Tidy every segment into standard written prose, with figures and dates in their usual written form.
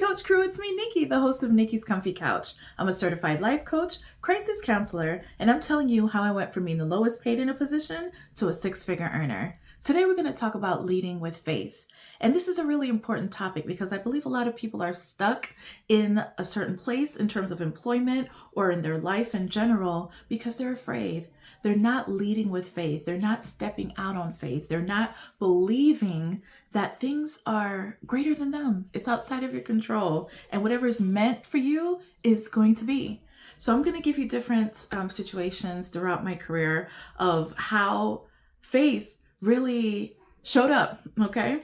Coach Crew, it's me, Nikki, the host of Nikki's Comfy Couch. I'm a certified life coach, crisis counselor, and I'm telling you how I went from being the lowest paid in a position to a six-figure earner. Today, we're going to talk about leading with faith. And this is a really important topic because I believe a lot of people are stuck in a certain place in terms of employment or in their life in general because they're afraid. They're not leading with faith. They're not stepping out on faith. They're not believing that things are greater than them. It's outside of your control. And whatever is meant for you is going to be. So I'm going to give you different situations throughout my career of how faith really showed up, okay?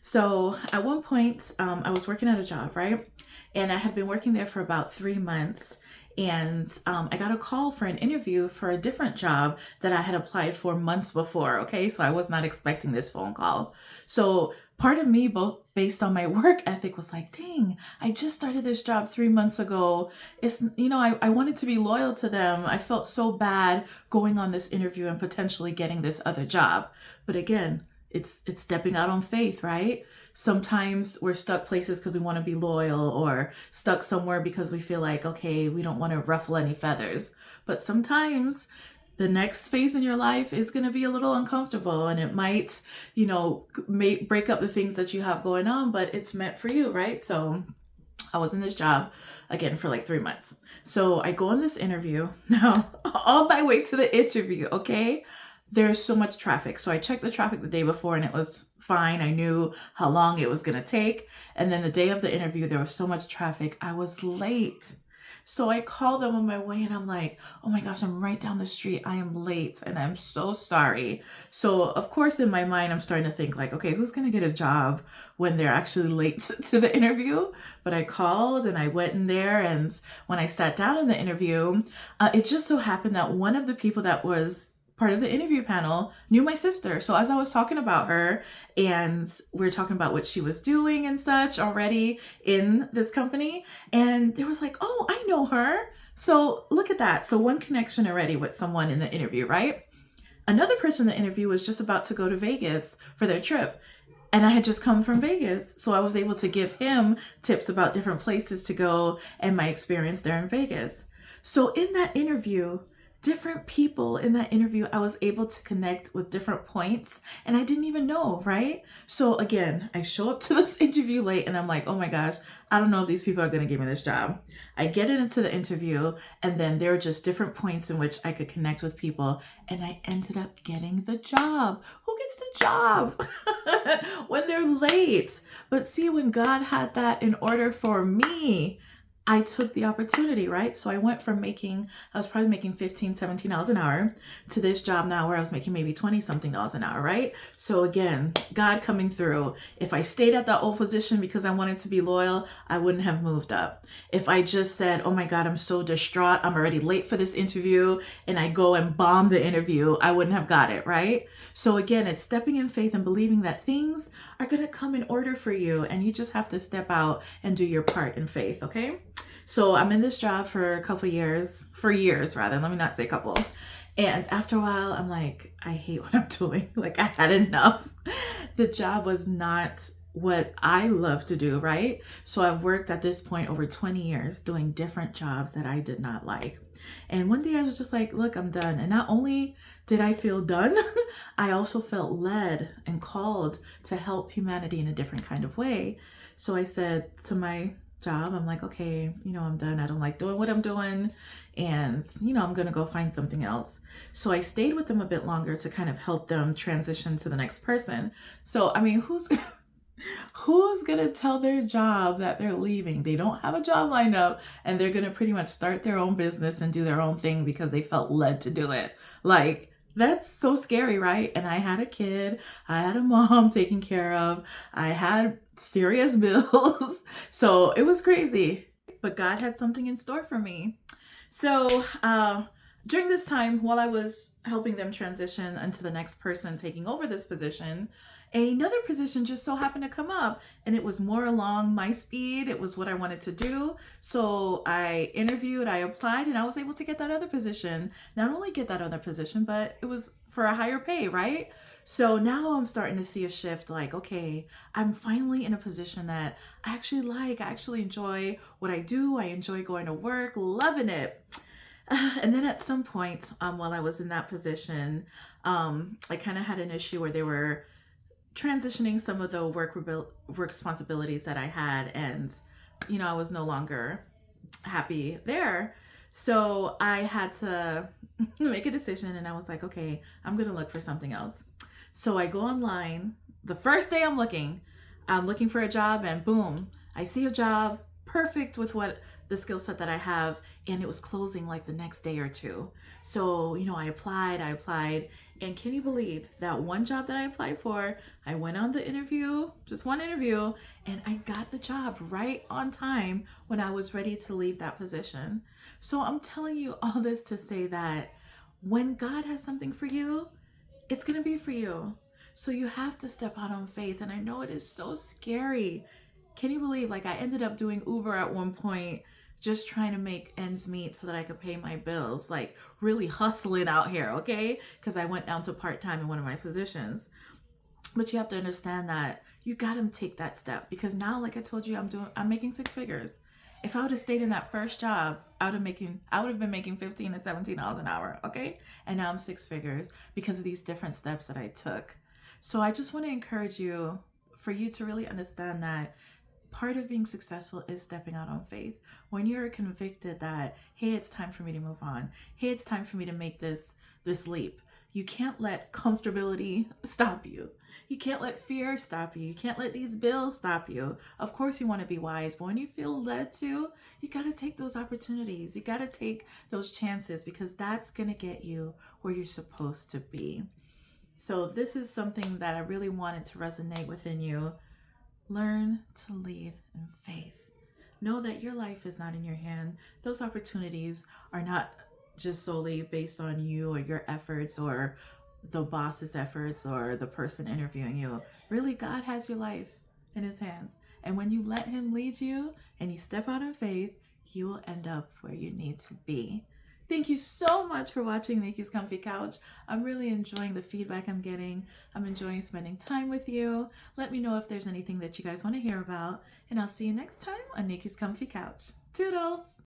So at one point, I was working at a job, right? And I had been working there for about 3 months. And I got a call for an interview for a different job that I had applied for months before, okay? So I was not expecting this phone call. So part of me, both based on my work ethic, was like, dang, I just started this job 3 months ago. I wanted to be loyal to them. I felt so bad going on this interview and potentially getting this other job. But again, it's stepping out on faith, right? Sometimes we're stuck places because we want to be loyal, or stuck somewhere because we feel like, okay, we don't want to ruffle any feathers. But sometimes the next phase in your life is going to be a little uncomfortable, and it might, break up the things that you have going on, but it's meant for you, right? So I was in this job again for like 3 months. So I go on this interview. Now, all my way to the interview, okay? There's so much traffic. So I checked the traffic the day before and it was fine. I knew how long it was going to take. And then the day of the interview, there was so much traffic. I was late. So I called them on my way and I'm like, oh my gosh, I'm right down the street. I am late and I'm so sorry. So of course, in my mind, I'm starting to think like, okay, who's going to get a job when they're actually late to the interview? But I called and I went in there, and when I sat down in the interview, it just so happened that one of the people that was part of the interview panel knew my sister. So as I was talking about her and we were talking about what she was doing and such already in this company, and there was like, oh, I know her. So look at that. So one connection already with someone in the interview, right? Another person in the interview was just about to go to Vegas for their trip. And I had just come from Vegas. So I was able to give him tips about different places to go and my experience there in Vegas. So in that interview, different people in that interview, I was able to connect with different points and I didn't even know, right? So again, I show up to this interview late and I'm like, oh my gosh, I don't know if these people are going to give me this job. I get into the interview and then there are just different points in which I could connect with people and I ended up getting the job. Who gets the job when they're late? But see, when God had that in order for me, I took the opportunity, right? So I went from I was probably making $15, $17 an hour to this job now where I was making maybe 20 something dollars an hour, right? So again, God coming through. If I stayed at that old position because I wanted to be loyal, I wouldn't have moved up. If I just said, oh my God, I'm so distraught, I'm already late for this interview, and I go and bomb the interview, I wouldn't have got it, right? So again, it's stepping in faith and believing that things are going to come in order for you, and you just have to step out and do your part in faith, okay? So I'm in this job for years rather, let me not say couple. And after a while, I'm like, I hate what I'm doing. Like I had enough. The job was not what I love to do, right? So I've worked at this point over 20 years doing different jobs that I did not like. And one day I was just like, look, I'm done. And not only did I feel done, I also felt led and called to help humanity in a different kind of way. So I said to my job, I'm like, okay, I'm done. I don't like doing what I'm doing. And, I'm going to go find something else. So I stayed with them a bit longer to kind of help them transition to the next person. So, I mean, who's going to tell their job that they're leaving? They don't have a job lined up and they're going to pretty much start their own business and do their own thing because they felt led to do it. Like, that's so scary, right? And I had a kid, I had a mom taking care of, I had serious bills. So it was crazy, but God had something in store for me. So during this time, while I was helping them transition into the next person taking over this position, another position just so happened to come up and it was more along my speed. It was what I wanted to do. So I interviewed, I applied, and I was able to get that other position. Not only get that other position, but it was for a higher pay, right? So now I'm starting to see a shift like, okay, I'm finally in a position that I actually like. I actually enjoy what I do. I enjoy going to work, loving it. And then at some point, while I was in that position, I kind of had an issue where they were transitioning some of the work responsibilities that I had, and I was no longer happy there. So I had to make a decision, and I was like, okay, I'm gonna look for something else. So I go online. The first day I'm looking for a job, and boom, I see a job perfect with what the skill set that I have, and it was closing like the next day or two. So, I applied, and can you believe that one job that I applied for, I went on the interview, just one interview, and I got the job right on time when I was ready to leave that position. So I'm telling you all this to say that when God has something for you, it's going to be for you. So you have to step out on faith. And I know it is so scary. Can you believe, like, I ended up doing Uber at one point, just trying to make ends meet so that I could pay my bills, like really hustling out here, okay? Because I went down to part-time in one of my positions. But you have to understand that you got to take that step, because now, like I told you, I'm making six figures. If I would have stayed in that first job, I would have been making $15 to $17 an hour, okay? And now I'm six figures because of these different steps that I took. So I just want to encourage you, for you to really understand that part of being successful is stepping out on faith. When you're convicted that, hey, it's time for me to move on. Hey, it's time for me to make this leap. You can't let comfortability stop you. You can't let fear stop you. You can't let these bills stop you. Of course you want to be wise, but when you feel led to, you got to take those opportunities. You got to take those chances, because that's going to get you where you're supposed to be. So this is something that I really wanted to resonate within you. Learn to lead in faith. Know that your life is not in your hand. Those opportunities are not just solely based on you or your efforts or the boss's efforts or the person interviewing you. Really, God has your life in his hands. And when you let him lead you and you step out in faith, you will end up where you need to be. Thank you so much for watching Nikki's Comfy Couch. I'm really enjoying the feedback I'm getting. I'm enjoying spending time with you. Let me know if there's anything that you guys want to hear about. And I'll see you next time on Nikki's Comfy Couch. Toodles!